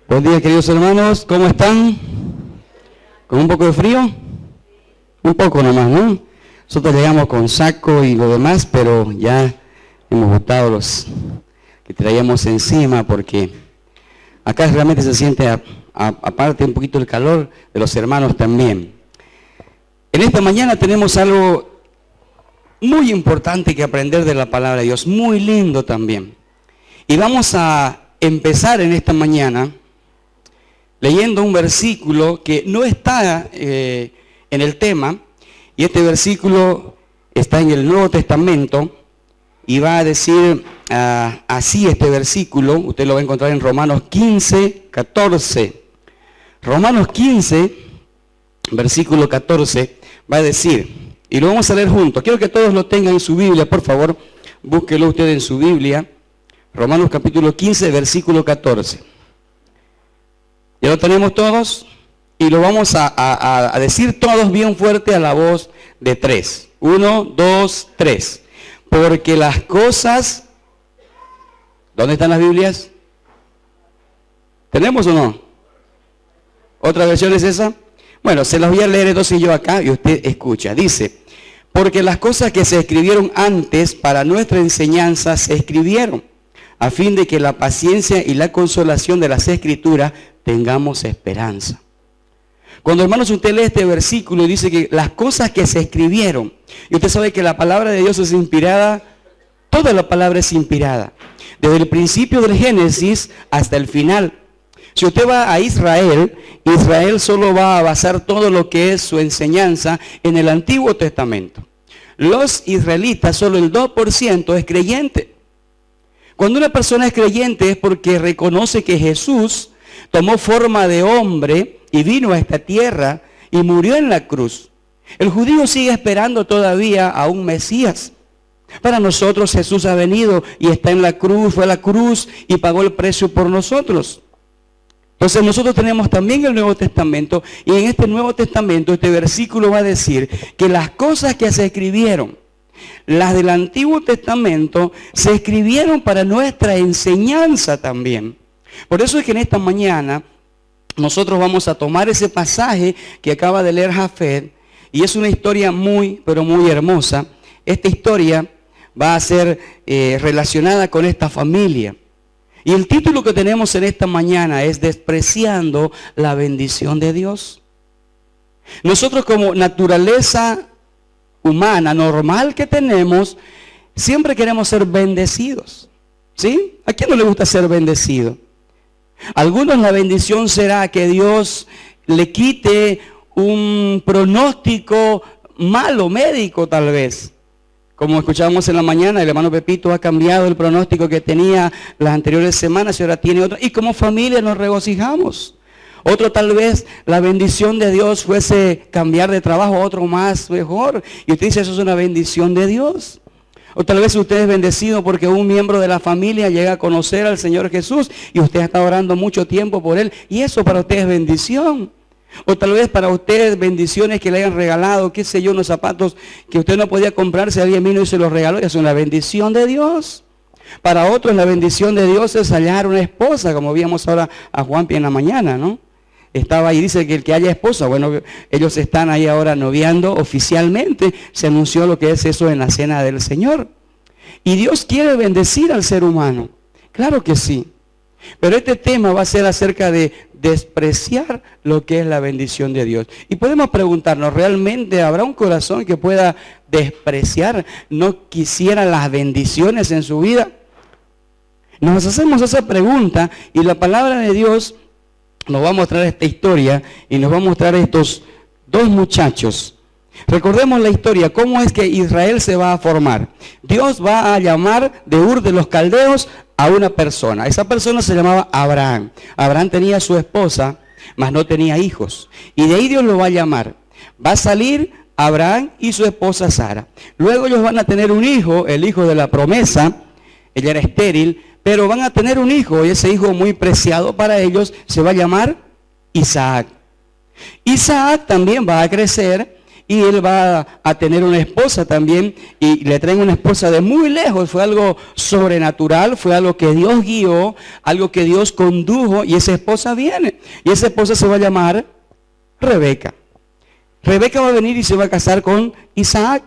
Buen día, queridos hermanos, ¿cómo están? ¿Con un poco de frío? Un poco nomás, ¿no? Nosotros llegamos con saco y lo demás, pero ya hemos botado los que traíamos encima porque acá realmente se siente aparte un poquito el calor de los hermanos también. En esta mañana tenemos algo muy importante que aprender de la palabra de Dios, muy lindo también. Y vamos a empezar en esta mañana leyendo un versículo que no está en el tema, y este versículo está en el Nuevo Testamento, y va a decir así este versículo, usted lo va a encontrar en Romanos 15, 14. Romanos 15, versículo 14, va a decir, y lo vamos a leer juntos, quiero que todos lo tengan en su Biblia, por favor, búsquelo usted en su Biblia, Romanos capítulo 15, versículo 14. ¿Ya lo tenemos todos? Y lo vamos a decir todos bien fuerte a la voz de 3. 1, 2, 3. Porque las cosas... ¿Dónde están las Biblias? ¿Tenemos o no? ¿Otra versión es esa? Bueno, se las voy a leer entonces yo acá y usted escucha. Dice, porque las cosas que se escribieron antes para nuestra enseñanza se escribieron, a fin de que la paciencia y la consolación de las Escrituras tengamos esperanza. Cuando, hermanos, usted lee este versículo y dice que las cosas que se escribieron, y usted sabe que la palabra de Dios es inspirada, toda la palabra es inspirada, desde el principio del Génesis hasta el final. Si usted va a Israel, Israel solo va a basar todo lo que es su enseñanza en el Antiguo Testamento. Los israelitas, solo el 2% es creyente. Cuando una persona es creyente es porque reconoce que Jesús tomó forma de hombre y vino a esta tierra y murió en la cruz. El judío sigue esperando todavía a un Mesías. Para nosotros Jesús ha venido y está en la cruz, fue a la cruz y pagó el precio por nosotros. Entonces nosotros tenemos también el Nuevo Testamento, y en este Nuevo Testamento este versículo va a decir que las cosas que se escribieron, las del Antiguo Testamento, se escribieron para nuestra enseñanza también. Por eso es que en esta mañana nosotros vamos a tomar ese pasaje que acaba de leer Jafet, y es una historia muy, pero muy hermosa. Esta historia va a ser relacionada con esta familia. Y el título que tenemos en esta mañana es Despreciando la bendición de Dios. Nosotros, como naturaleza humana, normal que tenemos, siempre queremos ser bendecidos. ¿Sí? ¿A quién no le gusta ser bendecido? A algunos la bendición será que Dios le quite un pronóstico malo, médico tal vez. Como escuchábamos en la mañana, el hermano Pepito ha cambiado el pronóstico que tenía las anteriores semanas y ahora tiene otro. Y como familia nos regocijamos. Otro tal vez la bendición de Dios fuese cambiar de trabajo a otro más mejor. Y usted dice, eso es una bendición de Dios. O tal vez usted es bendecido porque un miembro de la familia llega a conocer al Señor Jesús y usted está orando mucho tiempo por Él. Y eso para usted es bendición. O tal vez para usted bendiciones que le hayan regalado, qué sé yo, unos zapatos que usted no podía comprarse, alguien vino y se los regaló, y es una bendición de Dios. Para otros la bendición de Dios es hallar una esposa, como vimos ahora a Juanpi en la mañana, ¿no? Estaba ahí, dice que el que haya esposa, bueno, ellos están ahí ahora noviando oficialmente, se anunció lo que es eso en la cena del Señor. Y Dios quiere bendecir al ser humano, claro que sí. Pero este tema va a ser acerca de despreciar lo que es la bendición de Dios. Y podemos preguntarnos, ¿realmente habrá un corazón que pueda despreciar, no quisiera las bendiciones en su vida? Nos hacemos esa pregunta y la palabra de Dios nos va a mostrar esta historia y nos va a mostrar estos dos muchachos. Recordemos la historia, cómo es que Israel se va a formar. Dios va a llamar de Ur de los Caldeos a una persona. Esa persona se llamaba Abraham. Abraham tenía a su esposa, mas no tenía hijos. Y de ahí Dios lo va a llamar. Va a salir Abraham y su esposa Sara. Luego ellos van a tener un hijo, el hijo de la promesa. Ella era estéril, pero van a tener un hijo, y ese hijo muy preciado para ellos se va a llamar Isaac. Isaac también va a crecer y él va a tener una esposa también, y le traen una esposa de muy lejos. Fue algo sobrenatural, fue algo que Dios guió, algo que Dios condujo, y esa esposa viene. Y esa esposa se va a llamar Rebeca. Rebeca va a venir y se va a casar con Isaac.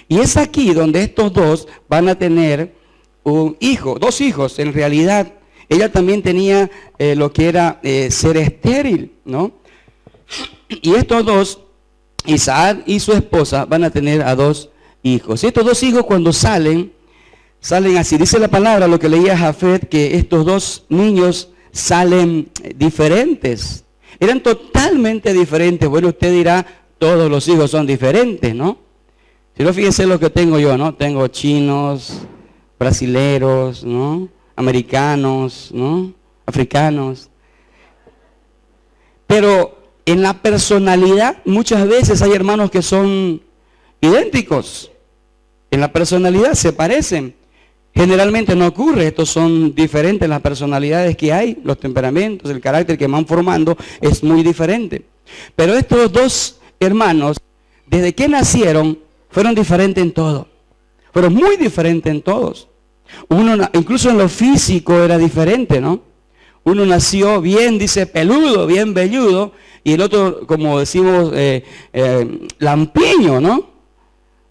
Y es aquí donde estos dos van a tener un hijo, dos hijos en realidad. Ella también tenía lo que era ser estéril, ¿no? Y estos dos, Isaac y su esposa, van a tener a dos hijos. Y estos dos hijos cuando salen así. Dice la palabra, lo que leía Jafet, que estos dos niños salen diferentes. Eran totalmente diferentes. Bueno, usted dirá, todos los hijos son diferentes, ¿no? Si no, fíjense lo que tengo yo, ¿no? Tengo chinos, brasileros, ¿no? Americanos, ¿no? Africanos. Pero en la personalidad, muchas veces hay hermanos que son idénticos. En la personalidad se parecen. Generalmente no ocurre, estos son diferentes las personalidades que hay, los temperamentos, el carácter que van formando es muy diferente. Pero estos dos hermanos, desde que nacieron, fueron diferentes en todo. Fueron muy diferentes en todos. Uno, incluso en lo físico, era diferente, ¿no? Uno nació bien, dice, peludo, bien velludo, y el otro, como decimos, lampiño, ¿no?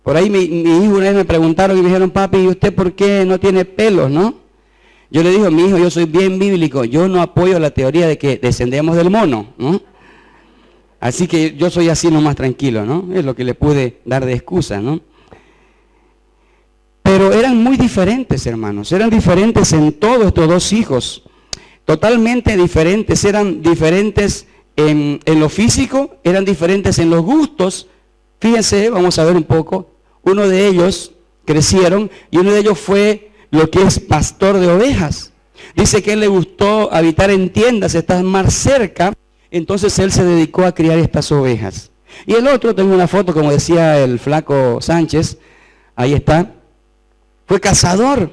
Por ahí mi hijo una vez me preguntaron y me dijeron, papi, ¿y usted por qué no tiene pelos, no? Yo le dije, mi hijo, yo soy bien bíblico, yo no apoyo la teoría de que descendemos del mono, ¿no? Así que yo soy así nomás tranquilo, ¿no? Es lo que le pude dar de excusa, ¿no? Pero eran muy diferentes, hermanos, eran diferentes en todos estos dos hijos, totalmente diferentes, eran diferentes en lo físico, eran diferentes en los gustos. Fíjense, vamos a ver un poco, uno de ellos crecieron y uno de ellos fue lo que es pastor de ovejas. Dice que él le gustó habitar en tiendas, estar más cerca, entonces él se dedicó a criar estas ovejas. Y el otro, tengo una foto, como decía el flaco Sánchez, ahí está, fue cazador.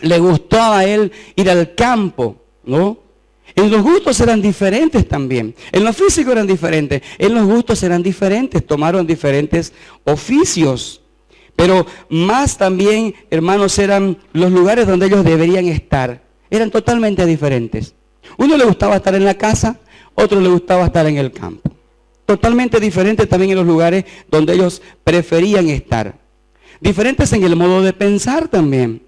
Le gustó a él ir al campo, ¿no? En los gustos eran diferentes también. En lo físico eran diferentes. En los gustos eran diferentes. Tomaron diferentes oficios. Pero más también, hermanos, eran los lugares donde ellos deberían estar. Eran totalmente diferentes. Uno le gustaba estar en la casa, otro le gustaba estar en el campo. Totalmente diferentes también en los lugares donde ellos preferían estar. Diferentes en el modo de pensar también.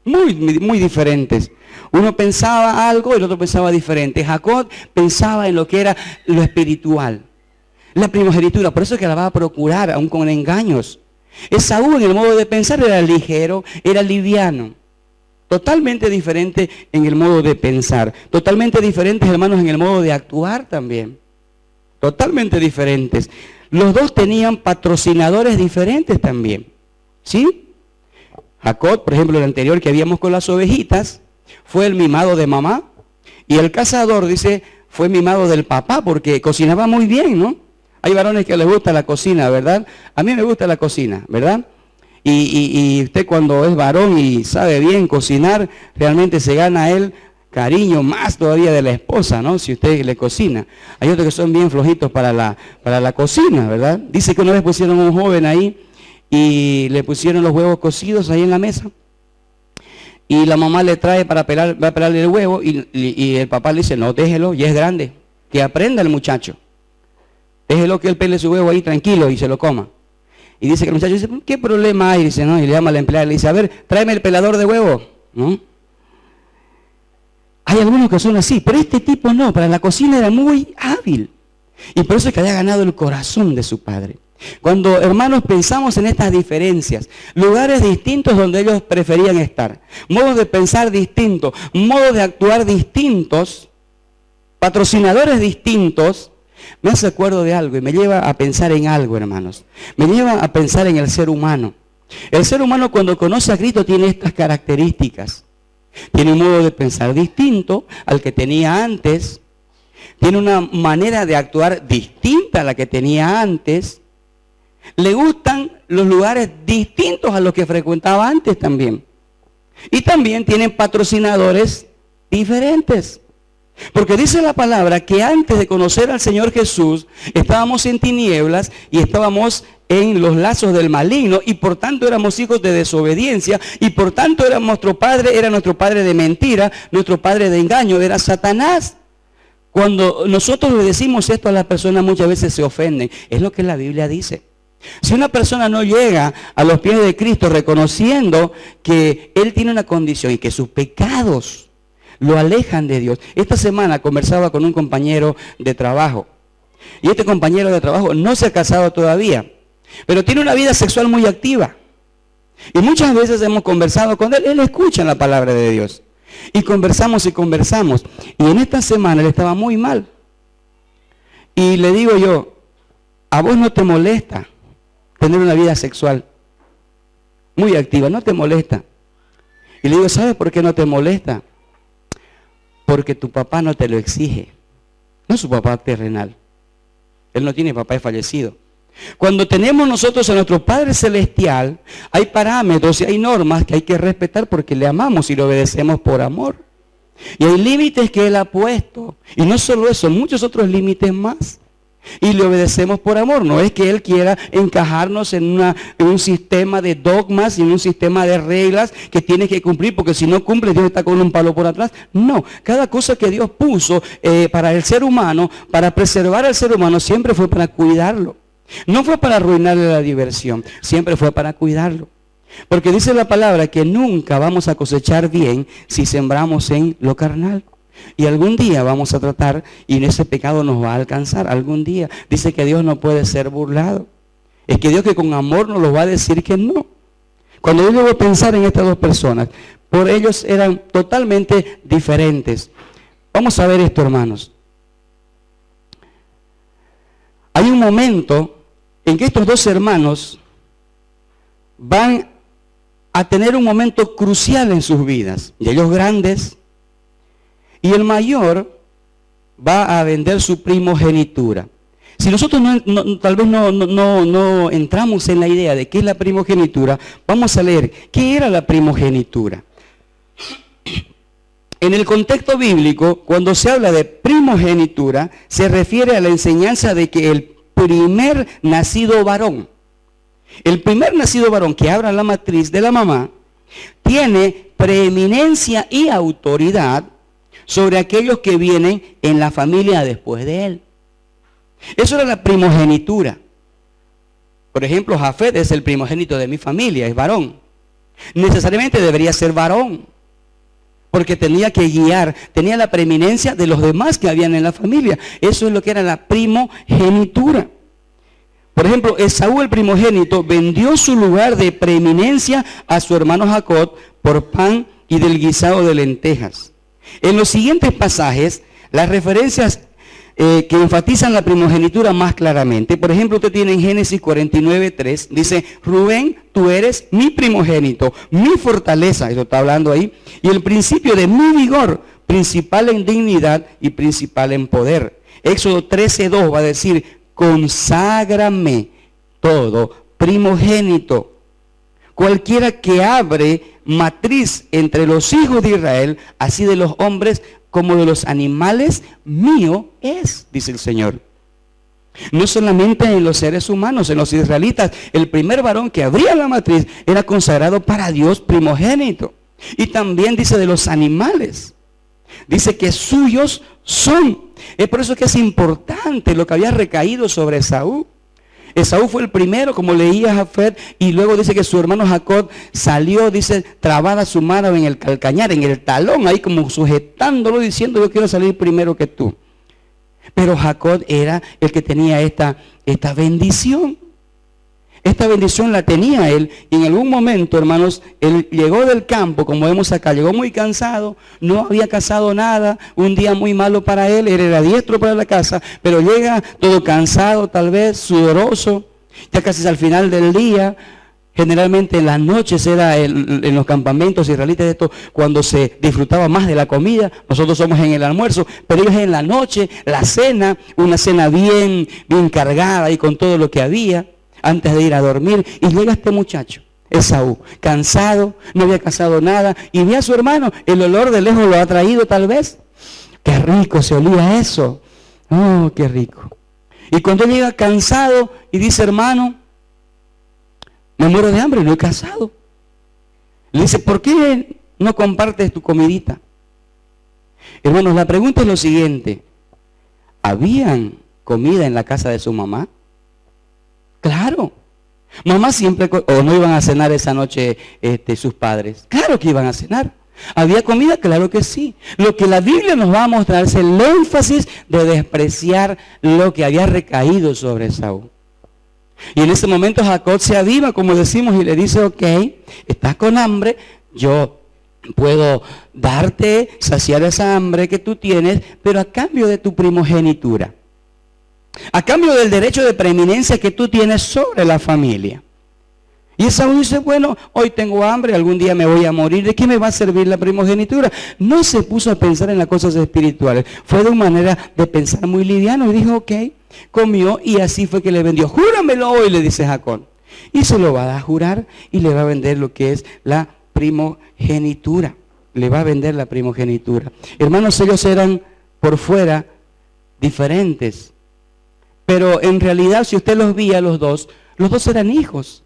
Muy diferentes. Uno pensaba algo y el otro pensaba diferente. Jacob pensaba en lo que era lo espiritual, la primogenitura, por eso es que la va a procurar, aún con engaños. Esaú en el modo de pensar era ligero, era liviano. Totalmente diferente en el modo de pensar. Totalmente diferentes, hermanos, en el modo de actuar también. Totalmente diferentes. Los dos tenían patrocinadores diferentes también. ¿Sí? Jacob, por ejemplo, el anterior que habíamos con las ovejitas, fue el mimado de mamá. Y el cazador, dice, fue mimado del papá porque cocinaba muy bien, ¿no? Hay varones que les gusta la cocina, ¿verdad? A mí me gusta la cocina, ¿verdad? Y usted cuando es varón y sabe bien cocinar, realmente se gana él cariño más todavía de la esposa, ¿no? Si usted le cocina. Hay otros que son bien flojitos para la cocina, ¿verdad? Dice que una vez pusieron a un joven ahí y le pusieron los huevos cocidos ahí en la mesa. Y la mamá le trae va a pelarle el huevo y el papá le dice, no, déjelo, ya es grande, que aprenda el muchacho. Déjelo que él pele su huevo ahí tranquilo y se lo coma. Y dice que el muchacho dice, ¿qué problema hay? Dice, no, y le llama a la empleada y le dice, a ver, tráeme el pelador de huevo, ¿no? Hay algunos que son así, pero este tipo no, para la cocina era muy hábil. Y por eso es que había ganado el corazón de su padre. Cuando, hermanos, pensamos en estas diferencias, lugares distintos donde ellos preferían estar, modos de pensar distintos, modos de actuar distintos, patrocinadores distintos, me hace acuerdo de algo y me lleva a pensar en algo, hermanos. Me lleva a pensar en el ser humano. El ser humano cuando conoce a Cristo tiene estas características. Tiene un modo de pensar distinto al que tenía antes. Tiene una manera de actuar distinta a la que tenía antes. Le gustan los lugares distintos a los que frecuentaba antes también. Y también tienen patrocinadores diferentes. Porque dice la palabra que antes de conocer al Señor Jesús, estábamos en tinieblas y estábamos en los lazos del maligno y por tanto éramos hijos de desobediencia y por tanto nuestro padre de mentira, nuestro padre de engaño, era Satanás. Cuando nosotros le decimos esto a las personas, muchas veces se ofenden. Es lo que la Biblia dice. Si una persona no llega a los pies de Cristo reconociendo que Él tiene una condición y que sus pecados lo alejan de Dios. Esta semana conversaba con un compañero de trabajo. Y este compañero de trabajo no se ha casado todavía, pero tiene una vida sexual muy activa. Y muchas veces hemos conversado con él. Él escucha la palabra de Dios. Y conversamos y conversamos. Y en esta semana él estaba muy mal. Y le digo yo, ¿a vos no te molesta tener una vida sexual muy activa? ¿No te molesta? Y le digo, ¿sabes por qué no te molesta? Porque tu papá no te lo exige. No su papá terrenal. Él no tiene papá, es fallecido. Cuando tenemos nosotros a nuestro Padre Celestial, hay parámetros y hay normas que hay que respetar porque le amamos y le obedecemos por amor. Y hay límites que Él ha puesto. Y no solo eso, muchos otros límites más. Y le obedecemos por amor. No es que Él quiera encajarnos en un sistema de dogmas y en un sistema de reglas que tienes que cumplir, porque si no cumples Dios está con un palo por atrás. No, cada cosa que Dios puso para el ser humano, para preservar al ser humano, siempre fue para cuidarlo. No fue para arruinarle la diversión, siempre fue para cuidarlo. Porque dice la palabra que nunca vamos a cosechar bien si sembramos en lo carnal. Y algún día vamos a tratar y en ese pecado nos va a alcanzar. Algún día dice que Dios no puede ser burlado. Es que Dios que con amor nos lo va a decir que no. Cuando yo debo pensar en estas dos personas, por ellos eran totalmente diferentes. Vamos a ver esto, hermanos. Hay un momento en que estos dos hermanos van a tener un momento crucial en sus vidas. Y ellos grandes. Y el mayor va a vender su primogenitura. Si nosotros tal vez no entramos en la idea de qué es la primogenitura, vamos a leer qué era la primogenitura. En el contexto bíblico, cuando se habla de primogenitura, se refiere a la enseñanza de que el primer nacido varón que abra la matriz de la mamá, tiene preeminencia y autoridad sobre aquellos que vienen en la familia después de él. Eso era la primogenitura. Por ejemplo, Jafet es el primogénito de mi familia, es varón. Necesariamente debería ser varón, porque tenía que guiar, tenía la preeminencia de los demás que habían en la familia. Eso es lo que era la primogenitura. Por ejemplo, Esaú, el primogénito, vendió su lugar de preeminencia a su hermano Jacob por pan y del guisado de lentejas. En los siguientes pasajes, las referencias que enfatizan la primogenitura más claramente. Por ejemplo, usted tiene en Génesis 49:3, dice, Rubén, tú eres mi primogénito, mi fortaleza, eso está hablando ahí, y el principio de mi vigor, principal en dignidad y principal en poder. Éxodo 13:2 va a decir, conságrame todo primogénito. Cualquiera que abre matriz entre los hijos de Israel, así de los hombres como de los animales, mío es, dice el Señor. No solamente en los seres humanos, en los israelitas, el primer varón que abría la matriz era consagrado para Dios primogénito. Y también dice de los animales. Dice que suyos son. Es por eso que es importante lo que había recaído sobre Esaú. Esaú fue el primero, como leía Jafet, y luego dice que su hermano Jacob salió, dice, trabada su mano en el calcañar, en el talón, ahí como sujetándolo, diciendo, yo quiero salir primero que tú. Pero Jacob era el que tenía esta bendición. Esta bendición la tenía él, y en algún momento, hermanos, él llegó del campo, como vemos acá, llegó muy cansado, no había cazado nada, un día muy malo para él era diestro para la casa, pero llega todo cansado, tal vez, sudoroso, ya casi al final del día. Generalmente en las noches era en los campamentos israelitas esto, cuando se disfrutaba más de la comida. Nosotros somos en el almuerzo, pero ellos en la noche, la cena, una cena bien cargada y con todo lo que había antes de ir a dormir. Y llega este muchacho, Esaú, cansado, no había cazado nada, y ve a su hermano, el olor de lejos lo ha traído tal vez. Qué rico se olía eso. Oh, qué rico. Y cuando él llega cansado y dice, hermano, me muero de hambre, no he casado. Le dice, ¿por qué no compartes tu comidita? Hermanos, la pregunta es lo siguiente. ¿Habían comida en la casa de su mamá? Claro. Mamá siempre, o no iban a cenar esa noche sus padres. Claro que iban a cenar. ¿Había comida? Claro que sí. Lo que la Biblia nos va a mostrar es el énfasis de despreciar lo que había recaído sobre Esaú. Y en ese momento Jacob se aviva, como decimos, y le dice, ok, estás con hambre, yo puedo darte, saciar esa hambre que tú tienes, pero a cambio de tu primogenitura. A cambio del derecho de preeminencia que tú tienes sobre la familia. Y Esaú dice, bueno, hoy tengo hambre, algún día me voy a morir, ¿de qué me va a servir la primogenitura? No se puso a pensar en las cosas espirituales, fue de una manera de pensar muy liviano y dijo, ok, comió y así fue que le vendió. Júramelo hoy, le dice Jacob. Y se lo va a jurar y le va a vender lo que es la primogenitura. Le va a vender la primogenitura. Hermanos, ellos eran por fuera diferentes. Pero en realidad, si usted los veía los dos eran hijos.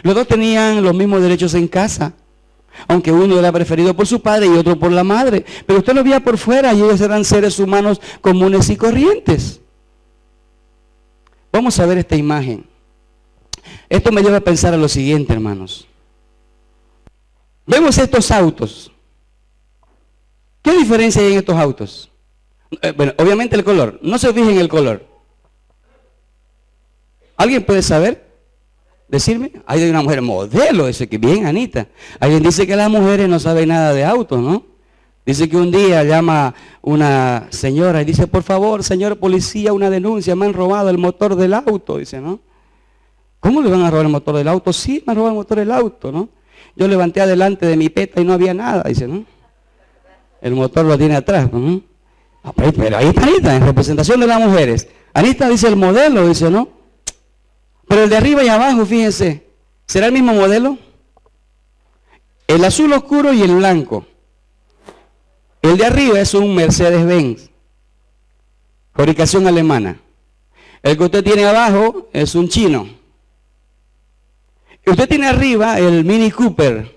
Los dos tenían los mismos derechos en casa. Aunque uno era preferido por su padre y otro por la madre. Pero usted los veía por fuera y ellos eran seres humanos comunes y corrientes. Vamos a ver esta imagen. Esto me lleva a pensar a lo siguiente, hermanos. Vemos estos autos. ¿Qué diferencia hay en estos autos? Bueno, obviamente el color. No se fijen en el color. ¿Alguien puede saber? Decirme. Hay una mujer modelo, dice que bien, Anita. Alguien dice que las mujeres no saben nada de autos, ¿no? Dice que un día llama una señora y dice, por favor, señor policía, una denuncia, me han robado el motor del auto, dice, ¿no? ¿Cómo le van a robar el motor del auto? Sí, me han robado el motor del auto, ¿no? Yo levanté adelante de mi peta y no había nada, dice, ¿no? El motor lo tiene atrás, ¿no? Pero ahí está Anita, en representación de las mujeres. Anita dice el modelo, dice, ¿no? Pero el de arriba y abajo, fíjense, ¿será el mismo modelo? El azul oscuro y el blanco. El de arriba es un Mercedes-Benz, fabricación alemana. El que usted tiene abajo es un chino. Usted tiene arriba el Mini Cooper.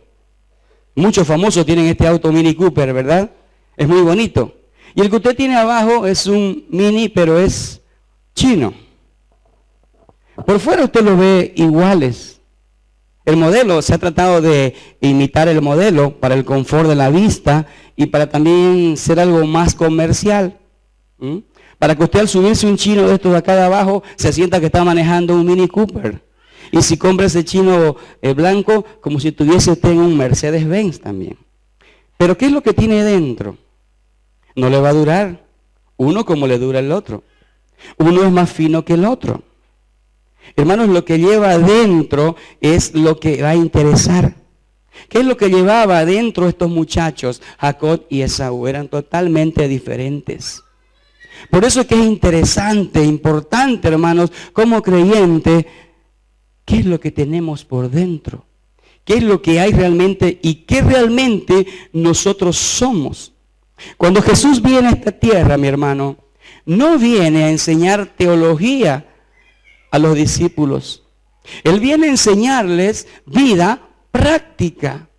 Muchos famosos tienen este auto Mini Cooper, ¿verdad? Es muy bonito. Y el que usted tiene abajo es un Mini, pero es chino. Por fuera usted lo ve iguales. El modelo, se ha tratado de imitar el modelo para el confort de la vista y para también ser algo más comercial. Para que usted al subirse un chino de estos de acá de abajo se sienta que está manejando un Mini Cooper. Y si compra ese chino blanco, como si tuviese usted un Mercedes-Benz también. Pero ¿qué es lo que tiene dentro? No le va a durar. Uno como le dura el otro. Uno es más fino que el otro. Hermanos, lo que lleva adentro es lo que va a interesar. ¿Qué es lo que llevaba adentro estos muchachos? Jacob y Esaú eran totalmente diferentes. Por eso es que es interesante, importante, hermanos, como creyente, ¿qué es lo que tenemos por dentro? ¿Qué es lo que hay realmente y qué realmente nosotros somos? Cuando Jesús viene a esta tierra, mi hermano, no viene a enseñar teología a los discípulos. Él viene a enseñarles vida práctica.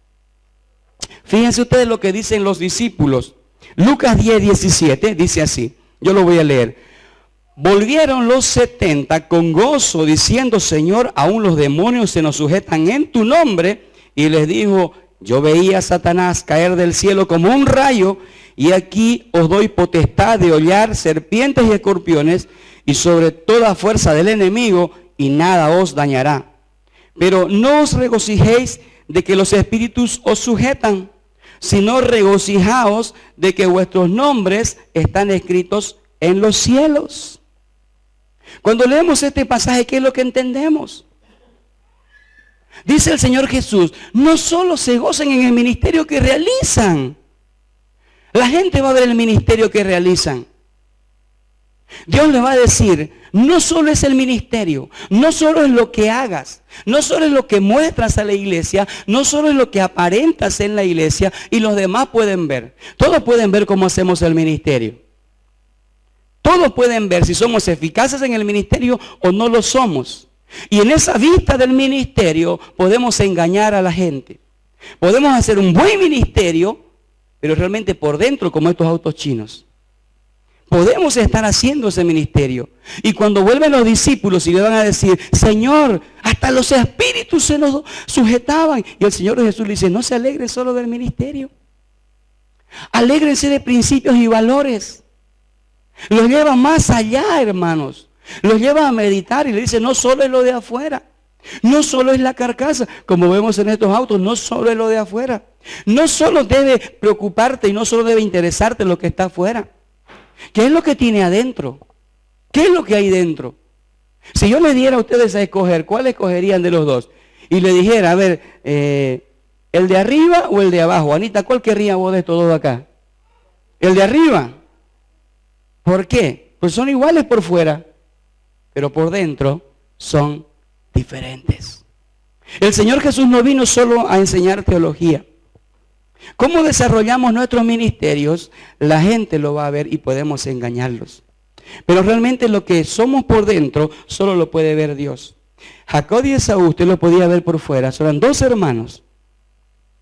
Fíjense ustedes lo que dicen los discípulos. Lucas 10:17 dice así, yo lo voy a leer. Volvieron los 70 con gozo diciendo, Señor, aún los demonios se nos sujetan en tu nombre. Y les dijo, yo veía a Satanás caer del cielo como un rayo, y aquí os doy potestad de hollar serpientes y escorpiones, y sobre toda fuerza del enemigo, y nada os dañará. Pero no os regocijéis de que los espíritus os sujetan, sino regocijaos de que vuestros nombres están escritos en los cielos. Cuando leemos este pasaje, ¿qué es lo que entendemos? Dice el Señor Jesús, no solo se gocen en el ministerio que realizan. La gente va a ver el ministerio que realizan. Dios le va a decir, no solo es el ministerio, no solo es lo que hagas, no solo es lo que muestras a la iglesia, no solo es lo que aparentas en la iglesia y los demás pueden ver. Todos pueden ver cómo hacemos el ministerio. Todos pueden ver si somos eficaces en el ministerio o no lo somos. Y en esa vista del ministerio podemos engañar a la gente. Podemos hacer un buen ministerio, pero realmente por dentro como estos autos chinos. Podemos estar haciendo ese ministerio. Y cuando vuelven los discípulos y le van a decir, Señor, hasta los espíritus se nos sujetaban. Y el Señor Jesús le dice, no se alegren solo del ministerio. Alégrense de principios y valores. Los lleva más allá, hermanos. Los lleva a meditar y le dice, no solo es lo de afuera. No solo es la carcasa, como vemos en estos autos, no solo es lo de afuera. No solo debe preocuparte y no solo debe interesarte lo que está afuera. ¿Qué es lo que tiene adentro? ¿Qué es lo que hay dentro? Si yo le diera a ustedes a escoger, ¿cuál escogerían de los dos? Y le dijera, a ver, ¿el de arriba o el de abajo? Anita, ¿cuál querría vos de todo acá? ¿El de arriba? ¿Por qué? Pues son iguales por fuera, pero por dentro son diferentes. El Señor Jesús no vino solo a enseñar teología. ¿Cómo desarrollamos nuestros ministerios? La gente lo va a ver y podemos engañarlos. Pero realmente lo que somos por dentro solo lo puede ver Dios. Jacob y Esaú, usted lo podía ver por fuera, eran dos hermanos.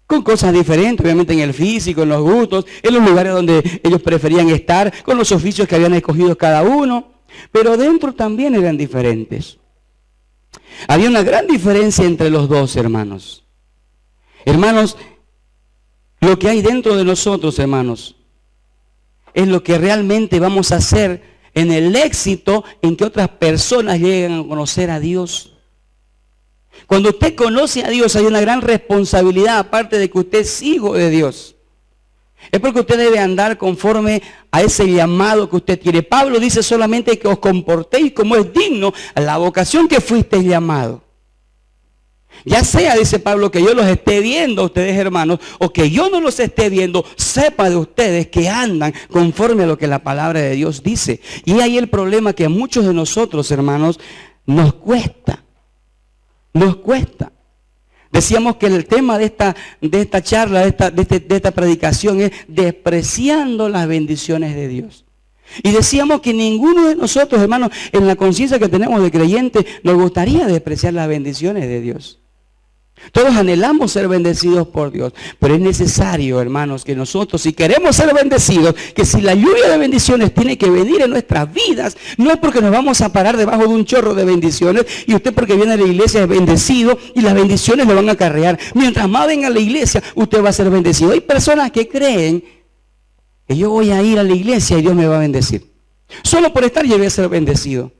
Con cosas diferentes, obviamente en el físico, en los gustos, en los lugares donde ellos preferían estar, con los oficios que habían escogido cada uno. Pero dentro también eran diferentes. Había una gran diferencia entre los dos hermanos. Hermanos, lo que hay dentro de nosotros, hermanos, es lo que realmente vamos a hacer en el éxito en que otras personas lleguen a conocer a Dios. Cuando usted conoce a Dios hay una gran responsabilidad, aparte de que usted es hijo de Dios. Es porque usted debe andar conforme a ese llamado que usted tiene. Pablo dice solamente que os comportéis como es digno a la vocación que fuisteis llamado. Ya sea, dice Pablo, que yo los esté viendo a ustedes, hermanos, o que yo no los esté viendo, sepa de ustedes que andan conforme a lo que la palabra de Dios dice. Y ahí el problema que a muchos de nosotros, hermanos, nos cuesta. Nos cuesta. Decíamos que el tema de esta charla, de esta predicación es despreciando las bendiciones de Dios. Y decíamos que ninguno de nosotros, hermanos, en la conciencia que tenemos de creyente, nos gustaría despreciar las bendiciones de Dios. Todos anhelamos ser bendecidos por Dios, pero es necesario, hermanos, que nosotros, si queremos ser bendecidos, que si la lluvia de bendiciones tiene que venir en nuestras vidas, no es porque nos vamos a parar debajo de un chorro de bendiciones y usted porque viene a la iglesia es bendecido y las bendiciones lo van a acarrear. Mientras más venga a la iglesia, usted va a ser bendecido. Hay personas que creen que yo voy a ir a la iglesia y Dios me va a bendecir. Solo por estar yo voy a ser bendecido.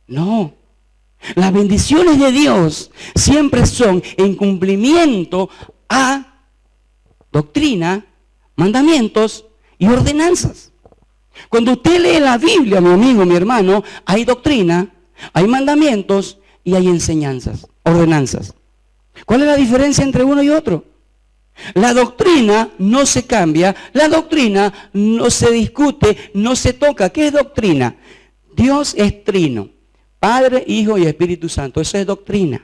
No. Las bendiciones de Dios siempre son en cumplimiento a doctrina, mandamientos y ordenanzas. Cuando usted lee la Biblia, mi amigo, mi hermano, hay doctrina, hay mandamientos y hay enseñanzas, ordenanzas. ¿Cuál es la diferencia entre uno y otro? La doctrina no se cambia, la doctrina no se discute, no se toca. ¿Qué es doctrina? Dios es trino. Padre, Hijo y Espíritu Santo. Eso es doctrina.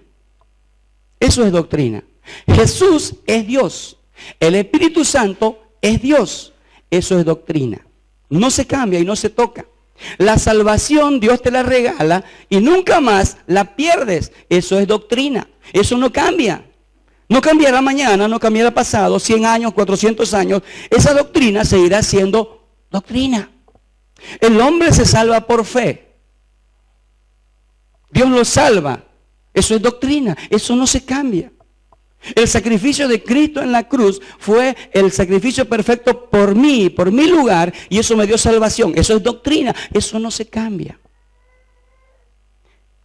Eso es doctrina. Jesús es Dios. El Espíritu Santo es Dios. Eso es doctrina. No se cambia y no se toca. La salvación Dios te la regala y nunca más la pierdes. Eso es doctrina. Eso no cambia. No cambiará mañana, no cambiará pasado, 100 años, 400 años. Esa doctrina seguirá siendo doctrina. El hombre se salva por fe. Dios lo salva. Eso es doctrina. Eso no se cambia. El sacrificio de Cristo en la cruz fue el sacrificio perfecto por mí, por mi lugar, y eso me dio salvación. Eso es doctrina. Eso no se cambia.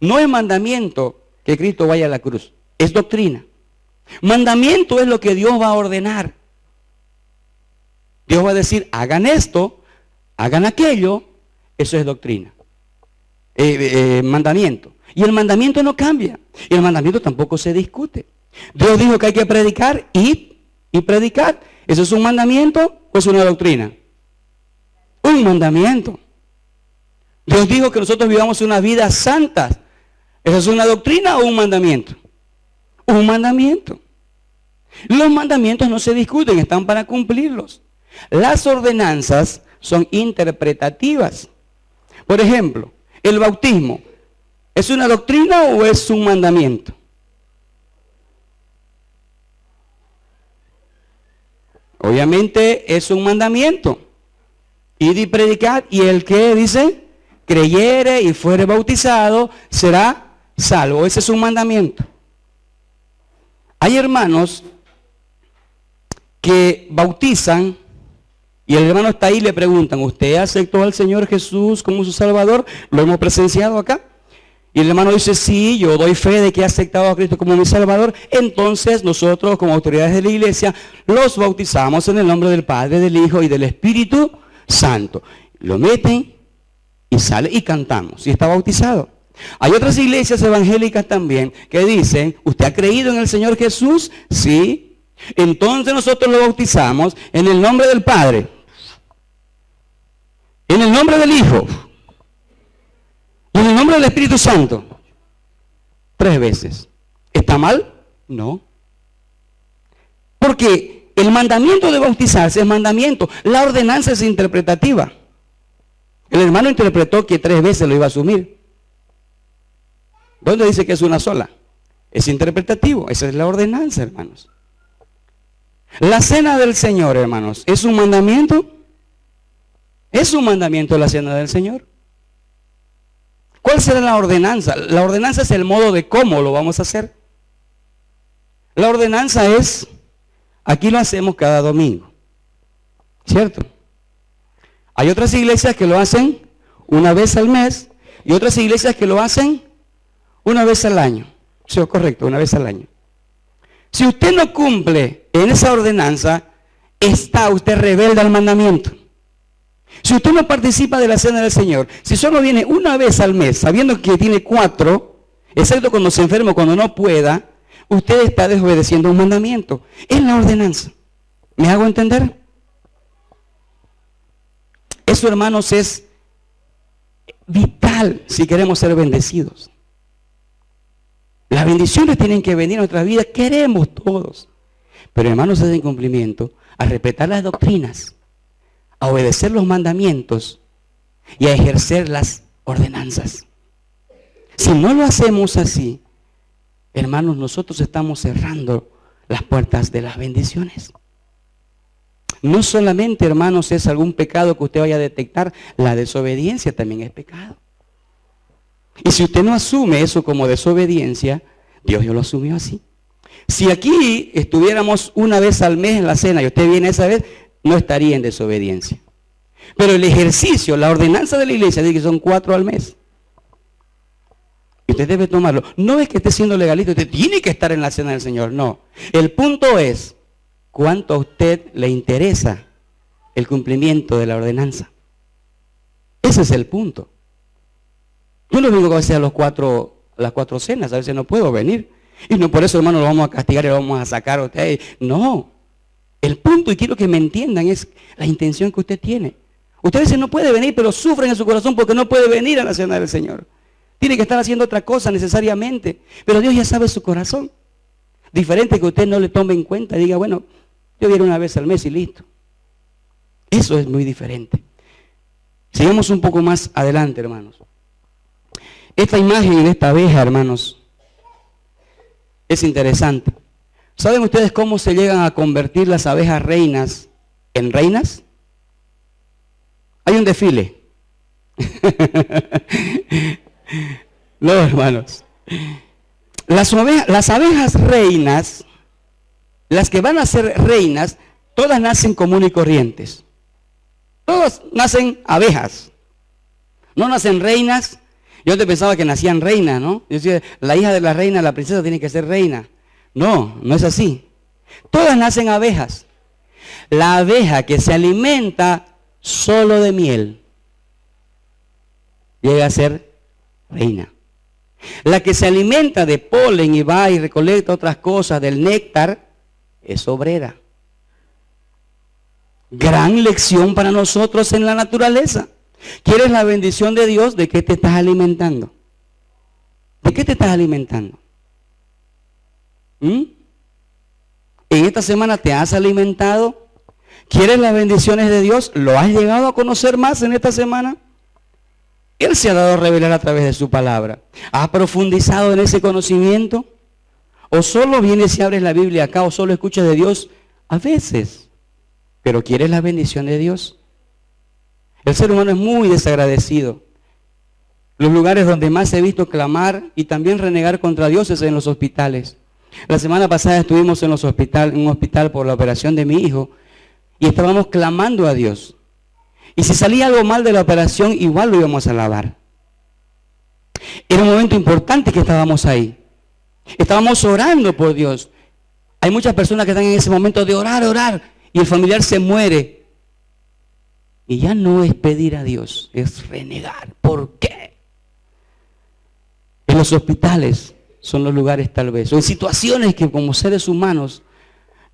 No es mandamiento que Cristo vaya a la cruz. Es doctrina. Mandamiento es lo que Dios va a ordenar. Dios va a decir, hagan esto, hagan aquello. Eso es doctrina. Mandamiento. Y el mandamiento no cambia. Y el mandamiento tampoco se discute. Dios dijo que hay que predicar y predicar. ¿Eso es un mandamiento o es una doctrina? Un mandamiento. Dios dijo que nosotros vivamos una vida santa. ¿Esa es una doctrina o un mandamiento? Un mandamiento. Los mandamientos no se discuten, están para cumplirlos. Las ordenanzas son interpretativas. Por ejemplo, el bautismo, ¿es una doctrina o es un mandamiento? Obviamente es un mandamiento. Id y predicad, y el que dice, creyere y fuere bautizado, será salvo. Ese es un mandamiento. Hay hermanos que bautizan y el hermano está ahí y le preguntan, ¿usted aceptó al Señor Jesús como su Salvador? Lo hemos presenciado acá. Y el hermano dice, sí, yo doy fe de que he aceptado a Cristo como mi Salvador. Entonces nosotros como autoridades de la iglesia los bautizamos en el nombre del Padre, del Hijo y del Espíritu Santo. Lo meten y sale y cantamos y está bautizado. Hay otras iglesias evangélicas también que dicen, ¿usted ha creído en el Señor Jesús? Sí. Entonces nosotros lo bautizamos en el nombre del Padre, en el nombre del Hijo y en el nombre del Espíritu Santo. 3 veces. ¿Está mal? No. Porque el mandamiento de bautizarse es mandamiento. La ordenanza es interpretativa. El hermano interpretó que 3 veces lo iba a asumir. ¿Dónde dice que es una sola? Es interpretativo. Esa es la ordenanza, hermanos. La cena del Señor, hermanos, ¿es un mandamiento? ¿Es un mandamiento la cena del Señor? ¿Cuál será la ordenanza? La ordenanza es el modo de cómo lo vamos a hacer. La ordenanza es, aquí lo hacemos cada domingo, ¿cierto? Hay otras iglesias que lo hacen una vez al mes y otras iglesias que lo hacen una vez al año. Sí, correcto, una vez al año. Si usted no cumple en esa ordenanza, está usted rebelde al mandamiento. Si usted no participa de la cena del Señor, si solo viene una vez al mes, sabiendo que tiene 4, excepto cuando se enferma o cuando no pueda, usted está desobedeciendo un mandamiento. Es la ordenanza. ¿Me hago entender? Eso, hermanos, es vital si queremos ser bendecidos. Las bendiciones tienen que venir a nuestra vida, queremos todos. Pero hermanos, es en cumplimiento a respetar las doctrinas, a obedecer los mandamientos y a ejercer las ordenanzas. Si no lo hacemos así, hermanos, nosotros estamos cerrando las puertas de las bendiciones. No solamente, hermanos, es algún pecado que usted vaya a detectar, la desobediencia también es pecado. Y si usted no asume eso como desobediencia, Dios ya lo asumió así. Si aquí estuviéramos una vez al mes en la cena y usted viene esa vez, no estaría en desobediencia. Pero el ejercicio, la ordenanza de la iglesia dice que son 4 al mes. Y usted debe tomarlo. No es que esté siendo legalista, usted tiene que estar en la cena del Señor, no. El punto es, ¿cuánto a usted le interesa el cumplimiento de la ordenanza? Ese es el punto. Yo no vengo a veces a las 4 cenas, a veces no puedo venir. Y no por eso, hermano, lo vamos a castigar y lo vamos a sacar a usted. No. El punto, y quiero que me entiendan, es la intención que usted tiene. Usted a veces no puede venir, pero sufre en su corazón porque no puede venir a la cena del Señor. Tiene que estar haciendo otra cosa necesariamente. Pero Dios ya sabe su corazón. Diferente que usted no le tome en cuenta y diga, bueno, yo viene una vez al mes y listo. Eso es muy diferente. Sigamos un poco más adelante, hermanos. Esta imagen de esta abeja, hermanos, es interesante. ¿Saben ustedes cómo se llegan a convertir las abejas reinas en reinas? Hay un desfile. No, hermanos. Las abejas reinas, las que van a ser reinas, todas nacen comunes y corrientes. Todas nacen abejas. No nacen reinas. Yo antes pensaba que nacían reinas, ¿no? Yo decía, la hija de la reina, la princesa, tiene que ser reina. No, no es así. Todas nacen abejas. La abeja que se alimenta solo de miel llega a ser reina. La que se alimenta de polen y va y recolecta otras cosas del néctar es obrera. Gran lección para nosotros en la naturaleza. ¿Quieres la bendición de Dios? ¿De qué te estás alimentando? ¿De qué te estás alimentando? ¿En esta semana te has alimentado? ¿Quieres las bendiciones de Dios? ¿Lo has llegado a conocer más en esta semana? Él se ha dado a revelar a través de su palabra. ¿Has profundizado en ese conocimiento? ¿O solo vienes y abres la Biblia acá o solo escuchas de Dios a veces? ¿Pero quieres la bendición de Dios? El ser humano es muy desagradecido. Los lugares donde más he visto clamar y también renegar contra Dios es en los hospitales. La semana pasada estuvimos en un hospital por la operación de mi hijo y estábamos clamando a Dios. Y si salía algo mal de la operación, igual lo íbamos a alabar. Era un momento importante que estábamos ahí. Estábamos orando por Dios. Hay muchas personas que están en ese momento de orar, y el familiar se muere. Y ya no es pedir a Dios, es renegar. ¿Por qué? En los hospitales son los lugares tal vez, o en situaciones que como seres humanos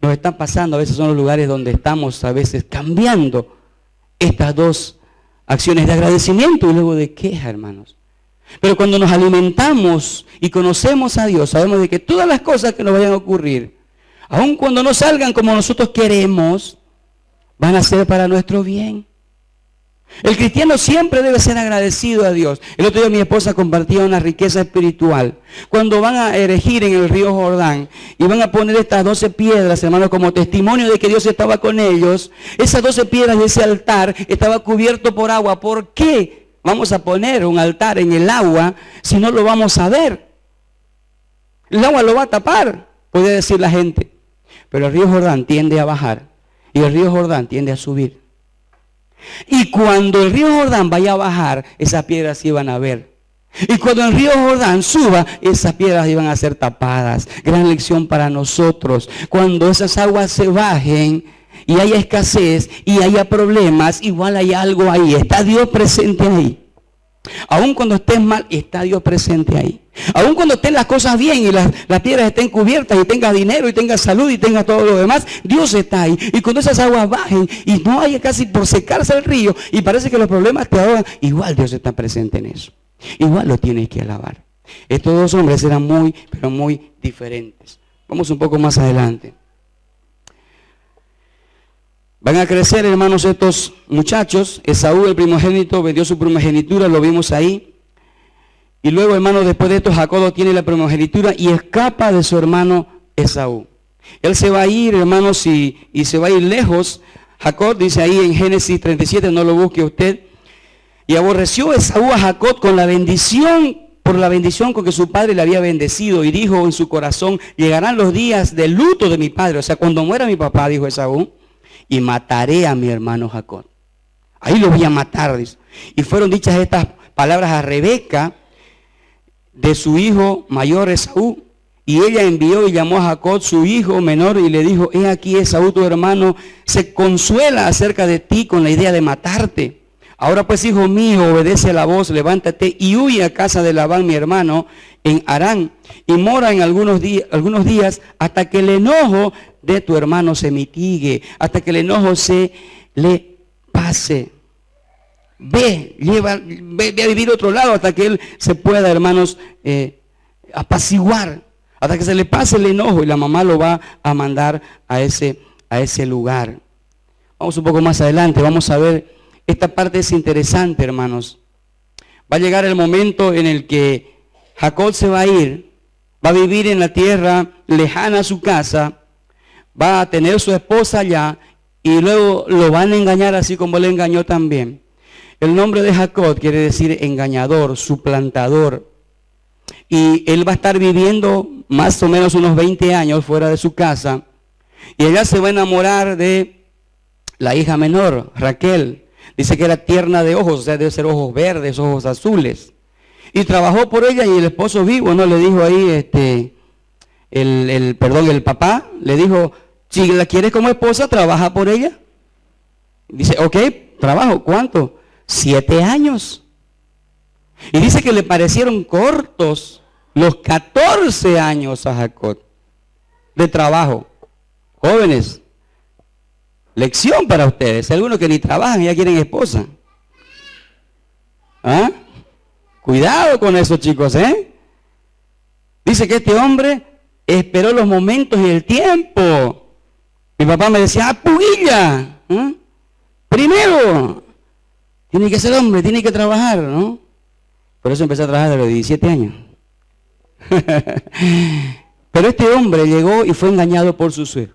nos están pasando, a veces son los lugares donde estamos a veces cambiando estas dos acciones de agradecimiento y luego de queja, hermanos. Pero cuando nos alimentamos y conocemos a Dios, sabemos de que todas las cosas que nos vayan a ocurrir, aun cuando no salgan como nosotros queremos, van a ser para nuestro bien. El cristiano siempre debe ser agradecido a Dios. El otro día mi esposa compartía una riqueza espiritual. Cuando van a erigir en el río Jordán y van a poner estas 12 piedras, hermanos, como testimonio de que Dios estaba con ellos, esas 12 piedras de ese altar estaba cubierto por agua. ¿Por qué vamos a poner un altar en el agua si no lo vamos a ver? El agua lo va a tapar, puede decir la gente. Pero el río Jordán tiende a bajar y el río Jordán tiende a subir. Y cuando el río Jordán vaya a bajar, esas piedras se iban a ver. Y cuando el río Jordán suba, esas piedras iban a ser tapadas. Gran lección para nosotros. Cuando esas aguas se bajen y haya escasez y haya problemas, igual hay algo ahí. Está Dios presente ahí. Aun cuando estés mal, está Dios presente ahí. Aun cuando estén las cosas bien y las piedras estén cubiertas y tengas dinero y tengas salud y tengas todo lo demás, Dios está ahí. Y cuando esas aguas bajen y no haya casi por secarse el río y parece que los problemas te ahogan, igual Dios está presente en eso. Igual lo tienes que alabar. Estos dos hombres eran muy, pero muy diferentes. Vamos un poco más adelante. Van a crecer, hermanos, estos muchachos. Esaú, el primogénito, vendió su primogenitura, lo vimos ahí. Y luego, hermanos, después de esto, Jacob obtiene la primogenitura y escapa de su hermano Esaú. Él se va a ir, hermanos, y se va a ir lejos. Jacob dice ahí en Génesis 37, no lo busque usted. Y aborreció Esaú a Jacob con la bendición, por la bendición con que su padre le había bendecido. Y dijo en su corazón, llegarán los días de luto de mi padre. O sea, cuando muera mi papá, dijo Esaú, y mataré a mi hermano Jacob. Ahí lo voy a matar, dice. Y fueron dichas estas palabras a Rebeca, de su hijo mayor Esaú. Y ella envió y llamó a Jacob, su hijo menor, y le dijo, he aquí Esaú tu hermano se consuela acerca de ti con la idea de matarte. Ahora pues, hijo mío, obedece a la voz, levántate y huye a casa de Labán mi hermano en Harán, y mora en algunos días hasta que el enojo de tu hermano se mitigue, hasta que el enojo se le pase. Ve a vivir a otro lado hasta que él se pueda, hermanos, apaciguar, hasta que se le pase el enojo, y la mamá lo va a mandar a ese lugar. Vamos un poco más adelante, vamos a ver, esta parte es interesante, hermanos. Va a llegar el momento en el que Jacob se va a ir, va a vivir en la tierra lejana a su casa, va a tener su esposa allá, y luego lo van a engañar así como él engañó también. El nombre de Jacob quiere decir engañador, suplantador. Y él va a estar viviendo más o menos unos 20 años fuera de su casa. Y ella se va a enamorar de la hija menor, Raquel. Dice que era tierna de ojos, o sea, debe ser ojos verdes, ojos azules. Y trabajó por ella, y el esposo vivo, ¿no? Le dijo ahí, el papá, le dijo, si la quieres como esposa, trabaja por ella. Dice, ok, trabajo, ¿cuánto? 7 años. Y dice que le parecieron cortos los 14 años a Jacob de trabajo. Jóvenes, lección para ustedes. Algunos que ni trabajan y ya quieren esposa. ¿Ah? Cuidado con eso, chicos, ¿eh? Dice que este hombre esperó los momentos y el tiempo. Mi papá me decía, pugilla, ¿eh? Primero, tiene que ser hombre, tiene que trabajar, ¿no? Por eso empecé a trabajar desde los 17 años. Pero este hombre llegó y fue engañado por su suegro.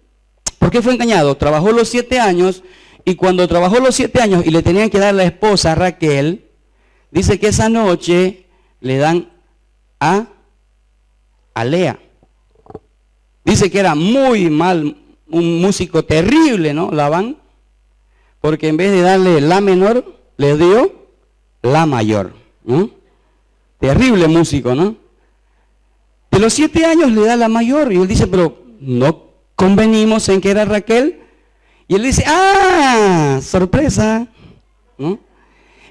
¿Por qué fue engañado? Trabajó los 7 años y cuando trabajó los 7 años y le tenían que dar la esposa a Raquel, dice que esa noche le dan a Lea. Dice que era muy mal, un músico terrible, ¿no? Labán, porque en vez de darle la menor, le dio la mayor, ¿no? Terrible músico, ¿no? De los 7 años le da la mayor y él dice, pero no convenimos en que era Raquel. Y él dice, sorpresa, ¿no?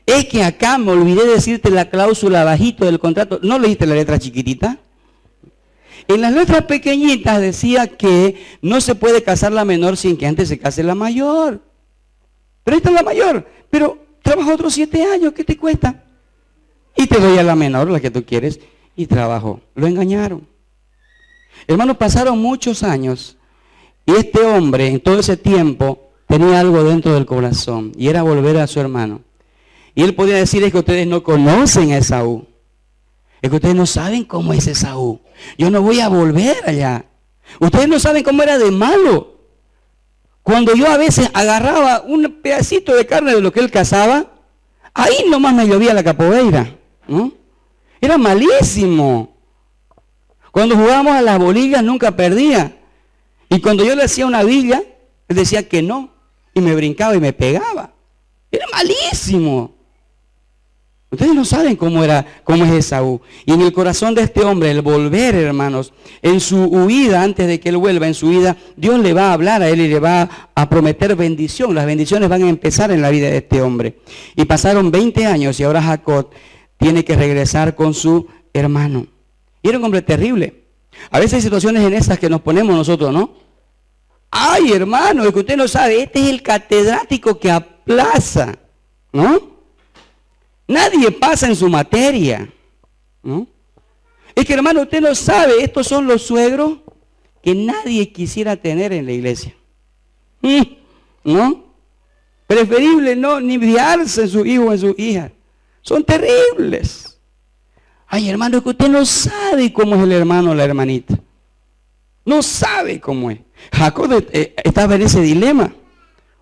Es que acá me olvidé de decirte la cláusula bajito del contrato. ¿No leíste la letra chiquitita? En las letras pequeñitas decía que no se puede casar la menor sin que antes se case la mayor. Pero esta es la mayor, pero trabaja otros 7 años, ¿qué te cuesta? Y te doy a la menor, la que tú quieres, y trabajó. Lo engañaron. Hermanos, pasaron muchos años y este hombre en todo ese tiempo tenía algo dentro del corazón y era volver a su hermano. Y él podía decir, es que ustedes no conocen a Esaú. Es que ustedes no saben cómo es Esaú. Yo no voy a volver allá. Ustedes no saben cómo era de malo. Cuando yo a veces agarraba un pedacito de carne de lo que él cazaba, ahí nomás me llovía la capoeira, ¿no? Era malísimo. Cuando jugábamos a las bolillas nunca perdía. Y cuando yo le hacía una villa, él decía que no. Y me brincaba y me pegaba. Era malísimo. Ustedes no saben cómo es Esaú. Y en el corazón de este hombre, el volver, hermanos, en su huida, antes de que él vuelva, en su huida, Dios le va a hablar a él y le va a prometer bendición. Las bendiciones van a empezar en la vida de este hombre. Y pasaron 20 años y ahora Jacob tiene que regresar con su hermano. Y era un hombre terrible. A veces hay situaciones en esas que nos ponemos nosotros, ¿no? Ay, hermano, es que usted no sabe, este es el catedrático que aplaza, ¿no? Nadie pasa en su materia, ¿no? Es que, hermano, usted no sabe, estos son los suegros que nadie quisiera tener en la iglesia, ¿no? Preferible no ni enviarse en su hijo o en su hija. Son terribles. Ay, hermano, es que usted no sabe cómo es el hermano o la hermanita. No sabe cómo es. Jacob estaba en ese dilema.